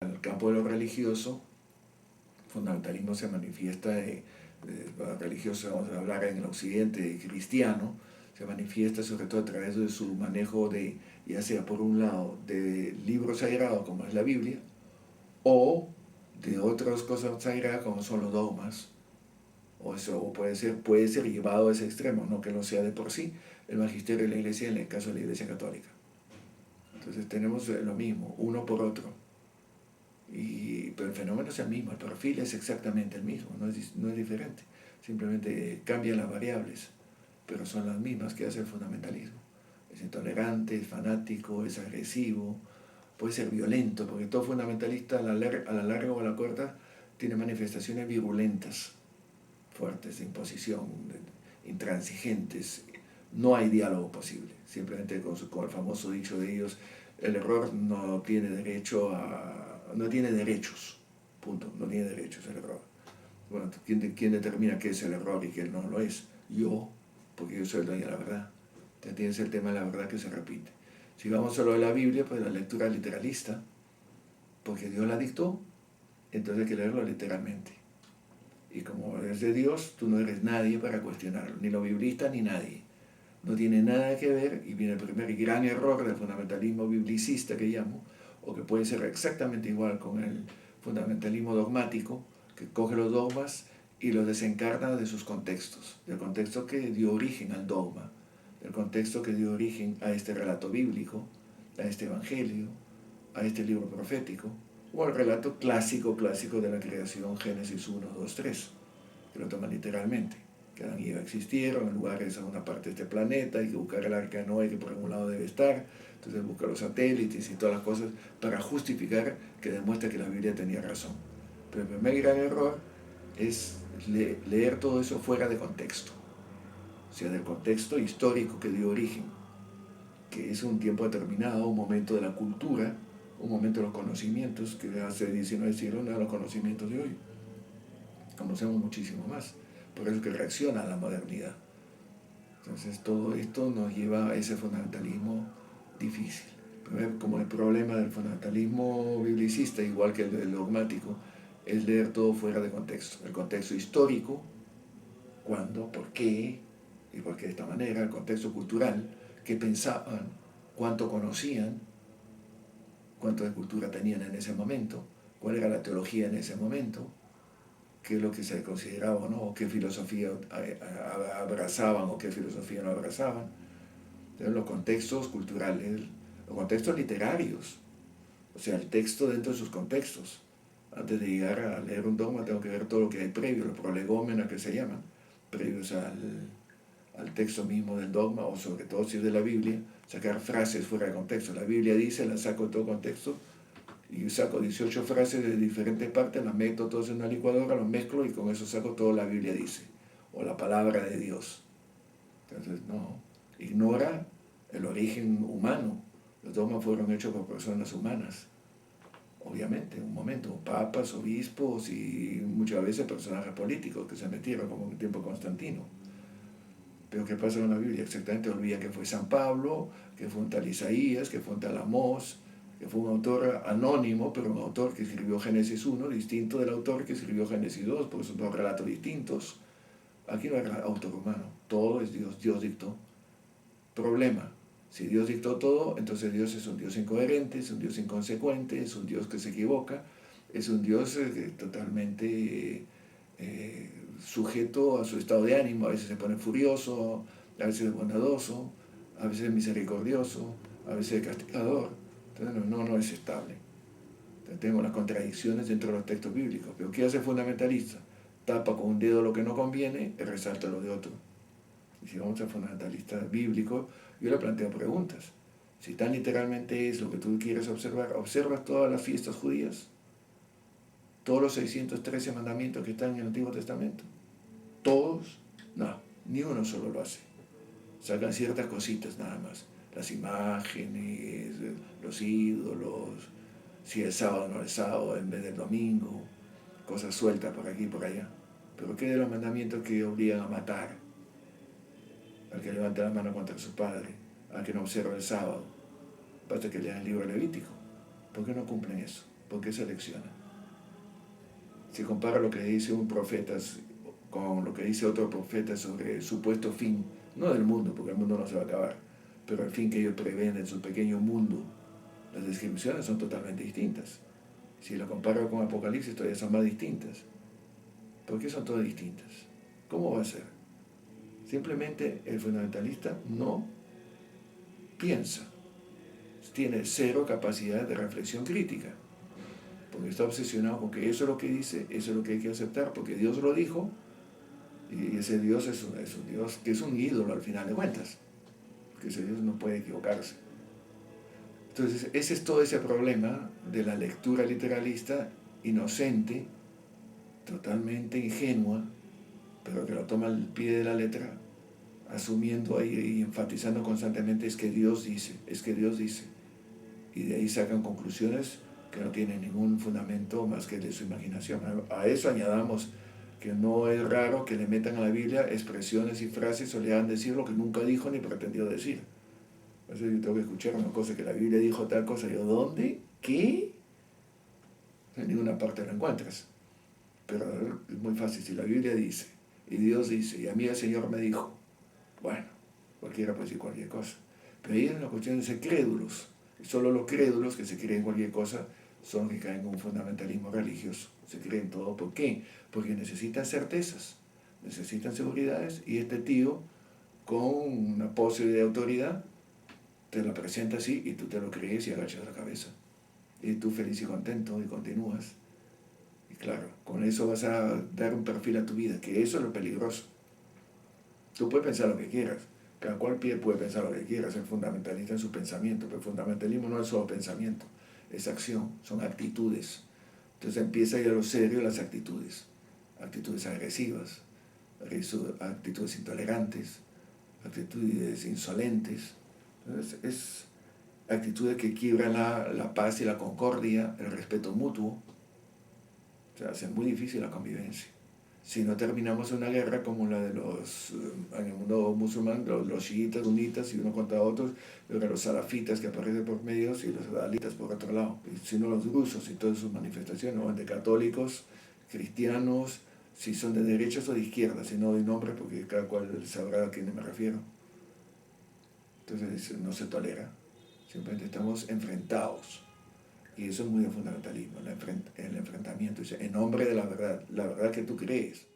En el campo de lo religioso, el fundamentalismo se manifiesta, religioso, vamos a hablar en el occidente cristiano, se manifiesta sobre todo a través de su manejo de, ya sea por un lado, de libros sagrados como es la Biblia, o de otras cosas sagradas como son los dogmas, o eso puede ser llevado a ese extremo, no que no sea de por sí el magisterio de la Iglesia en el caso de la Iglesia Católica. Entonces tenemos lo mismo, uno por otro. Pero el fenómeno es el mismo, el perfil es exactamente el mismo, no es diferente. Simplemente cambian las variables, pero son las mismas que hace el fundamentalismo. Es intolerante, es fanático, es agresivo, puede ser violento, porque todo fundamentalista a la larga o a la corta tiene manifestaciones virulentas, fuertes, de imposición, intransigentes. No hay diálogo posible, simplemente con el famoso dicho de ellos, el error no tiene no tiene derechos, punto, no tiene derechos el error. Bueno, ¿quién determina qué es el error y qué no lo es? Yo, porque yo soy el dueño de la verdad. Entonces tienes el tema de la verdad que se repite. Si vamos solo a la Biblia, pues la lectura literalista, porque Dios la dictó, entonces hay que leerlo literalmente. Y como eres de Dios, tú no eres nadie para cuestionarlo, ni los biblistas ni nadie. No tiene nada que ver, y viene el primer gran error del fundamentalismo biblicista que llamo, o que puede ser exactamente igual con el fundamentalismo dogmático, que coge los dogmas y los desencarna de sus contextos, del contexto que dio origen al dogma, del contexto que dio origen a este relato bíblico, a este evangelio, a este libro profético, o al relato clásico de la creación, Génesis 1, 2, 3, que lo toman literalmente. Que Adán y Eva existieron, el lugar es a una parte de este planeta, hay que buscar el arca de Noé que por algún lado debe estar, entonces busca los satélites y todas las cosas para justificar que demuestra que la Biblia tenía razón. Pero el primer gran error es leer todo eso fuera de contexto, o sea, del contexto histórico que dio origen, que es un tiempo determinado, un momento de la cultura, un momento de los conocimientos, que hace 19 siglos no eran los conocimientos de hoy. Conocemos muchísimo más, por eso que reacciona a la modernidad. Entonces todo esto nos lleva a ese fundamentalismo difícil. Como el problema del fundamentalismo biblicista, igual que el del dogmático, es leer todo fuera de contexto. El contexto histórico, cuándo, por qué, y por qué de esta manera, el contexto cultural, qué pensaban, cuánto conocían, cuánto de cultura tenían en ese momento, cuál era la teología en ese momento, qué es lo que se consideraba o no, qué filosofía abrazaban o qué filosofía no abrazaban. Entonces, los contextos culturales, los contextos literarios, o sea, el texto dentro de sus contextos. Antes de llegar a leer un dogma tengo que ver todo lo que hay previo, los prolegómenos que se llaman, previos al texto mismo del dogma, o sobre todo si es de la Biblia, sacar frases fuera de contexto. La Biblia dice, la saco de todo contexto, y saco 18 frases de diferentes partes, las meto todas en una licuadora, los mezclo y con eso saco todo la Biblia dice, o la palabra de Dios. Entonces, no, ignora el origen humano. Los dogmas fueron hechos por personas humanas, obviamente, en un momento, papas, obispos y muchas veces personajes políticos que se metieron, como en el tiempo de Constantino. Pero ¿qué pasa con la Biblia? Exactamente olvida que fue San Pablo, que fue un tal Isaías, que fue un tal Amós, que fue un autor anónimo, pero un autor que escribió Génesis 1, distinto del autor que escribió Génesis 2, porque son dos relatos distintos. Aquí no hay autor humano, todo es Dios, Dios dictó. Problema, si Dios dictó todo, entonces Dios es un Dios incoherente, es un Dios inconsecuente, es un Dios que se equivoca, es un Dios totalmente sujeto a su estado de ánimo, a veces se pone furioso, a veces es bondadoso, a veces es misericordioso, a veces es castigador. Entonces no es estable. Entonces, tengo las contradicciones dentro de los textos bíblicos. Pero ¿qué hace el fundamentalista? Tapa con un dedo lo que no conviene y resalta lo de otro. Y si vamos al fundamentalista bíblico, yo le planteo preguntas. Si tan literalmente es lo que tú quieres observar, ¿observas todas las fiestas judías? ¿Todos los 613 mandamientos que están en el Antiguo Testamento? ¿Todos? No, ni uno solo lo hace. Sacan ciertas cositas nada más. Las imágenes, los ídolos, si es sábado o no es sábado en vez del domingo, cosas sueltas por aquí y por allá. Pero ¿qué de los mandamientos que obligan a matar? Al que levanta la mano contra su padre, al que no observa el sábado. Basta que lean el libro Levítico. ¿Por qué no cumplen eso? ¿Por qué selecciona? Si compara lo que dice un profeta con lo que dice otro profeta sobre el supuesto fin, no del mundo, porque el mundo no se va a acabar, pero el fin que ellos prevén en su pequeño mundo, las descripciones son totalmente distintas. Si lo comparo con Apocalipsis, todavía son más distintas. ¿Por qué son todas distintas? ¿Cómo va a ser? Simplemente el fundamentalista no piensa, tiene cero capacidad de reflexión crítica, porque está obsesionado con que eso es lo que dice, eso es lo que hay que aceptar, porque Dios lo dijo, y ese Dios es un Dios que es un ídolo al final de cuentas, porque ese Dios no puede equivocarse. Entonces, ese es todo ese problema de la lectura literalista inocente, totalmente ingenua, pero que lo toma al pie de la letra, asumiendo ahí y enfatizando constantemente es que Dios dice, es que Dios dice. Y de ahí sacan conclusiones que no tienen ningún fundamento más que de su imaginación. A eso añadamos que no es raro que le metan a la Biblia expresiones y frases o le hagan decir lo que nunca dijo ni pretendió decir. Por eso yo tengo que escuchar una cosa que la Biblia dijo tal cosa. Yo, ¿dónde? ¿Qué? En ninguna parte lo encuentras. Pero es muy fácil. Si la Biblia dice, y Dios dice, y a mí el Señor me dijo, bueno, cualquiera puede decir cualquier cosa. Pero ahí es una cuestión de ser crédulos. Y solo los crédulos que se creen cualquier cosa son los que caen en un fundamentalismo religioso. Se creen todo. ¿Por qué? Porque necesitan certezas, necesitan seguridades, y este tío, con una pose de autoridad, te lo presenta así y tú te lo crees y agachas la cabeza. Y tú feliz y contento y continúas. Y claro, con eso vas a dar un perfil a tu vida, que eso es lo peligroso. Tú puedes pensar lo que quieras, cada cual puede pensar lo que quiera, ser fundamentalista en su pensamiento, pero el fundamentalismo no es solo pensamiento, es acción, son actitudes. Entonces empieza a ir a lo serio las actitudes, actitudes agresivas, actitudes intolerantes, actitudes insolentes. Entonces es actitudes que quiebran la paz y la concordia, el respeto mutuo. O sea, hacen muy difícil la convivencia. Si no terminamos una guerra como la de en el mundo musulmán, los chiitas, sunitas y uno contra otros, luego los salafitas que aparecen por medio y los adalitas por otro lado, sino los rusos y todas sus manifestaciones, ¿no? De católicos, cristianos, si son de derechas o de izquierdas, si no doy nombre porque cada cual sabrá a quién me refiero. Entonces no se tolera, simplemente estamos enfrentados. Y eso es muy de fundamentalismo, el enfrentamiento, en nombre de la verdad que tú crees.